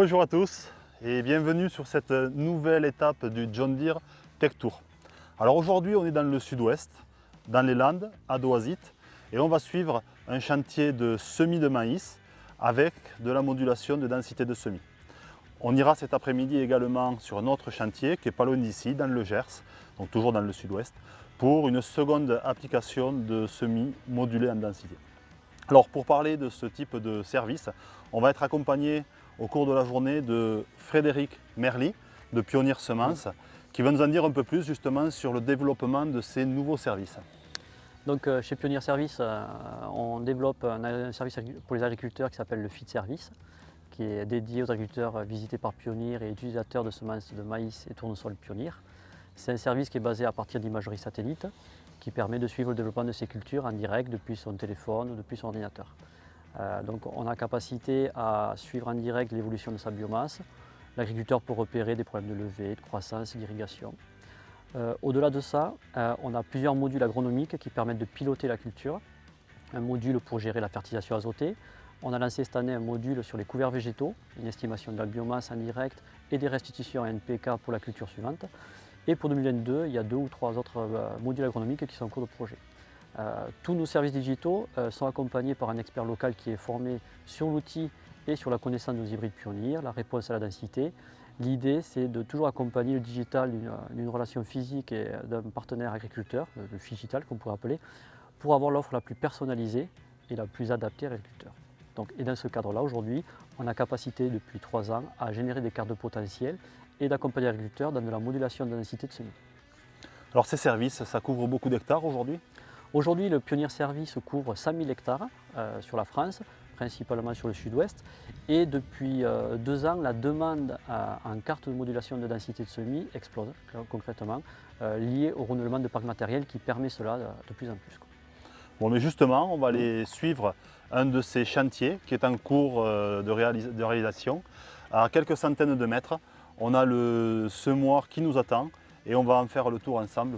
Bonjour à tous et bienvenue sur cette nouvelle étape du John Deere Tech Tour. Alors aujourd'hui on est dans le sud-ouest, dans les Landes, à Doazit, et on va suivre un chantier de semis de maïs avec de la modulation de densité de semis. On ira cet après-midi également sur un autre chantier qui est pas loin d'ici, dans le Gers, donc toujours dans le sud-ouest, pour une seconde application de semis modulés en densité. Alors pour parler de ce type de service, on va être accompagné au cours de la journée de Frédéric Merly de Pionnier Semences qui va nous en dire un peu plus justement sur le développement de ces nouveaux services. Donc chez Pionnier Service, on développe un service pour les agriculteurs qui s'appelle le Feed Service, qui est dédié aux agriculteurs visités par Pionnier et utilisateurs de semences de maïs et tournesol Pionnier. C'est un service qui est basé à partir d'imagerie satellite, qui permet de suivre le développement de ces cultures en direct depuis son téléphone ou depuis son ordinateur. Donc on a capacité à suivre en direct l'évolution de sa biomasse. L'agriculteur peut repérer des problèmes de levée, de croissance, d'irrigation. Au-delà de ça, on a plusieurs modules agronomiques qui permettent de piloter la culture. Un module pour gérer la fertilisation azotée. On a lancé cette année un module sur les couverts végétaux, une estimation de la biomasse en direct et des restitutions en NPK pour la culture suivante. Et pour 2022, il y a 2 ou 3 autres modules agronomiques qui sont en cours de projet. Tous nos services digitaux sont accompagnés par un expert local qui est formé sur l'outil et sur la connaissance de nos hybrides Pionnier, la réponse à la densité. L'idée, c'est de toujours accompagner le digital d'une relation physique et d'un partenaire agriculteur, le digital qu'on pourrait appeler, pour avoir l'offre la plus personnalisée et la plus adaptée à l'agriculteur. Et dans ce cadre-là, aujourd'hui, on a capacité depuis 3 ans à générer des cartes de potentiel et d'accompagner l'agriculteur dans de la modulation de densité de semis. Alors ces services, ça couvre beaucoup d'hectares aujourd'hui? Aujourd'hui, le Pionnier Service couvre 100 000 hectares sur la France, principalement sur le sud-ouest. Et depuis 2 ans, la demande en carte de modulation de densité de semis explose concrètement, liée au renouvellement de parc matériel qui permet cela de plus en plus. Bon, mais justement, on va aller suivre un de ces chantiers qui est en cours de réalisation. À quelques centaines de mètres, on a le semoir qui nous attend et on va en faire le tour ensemble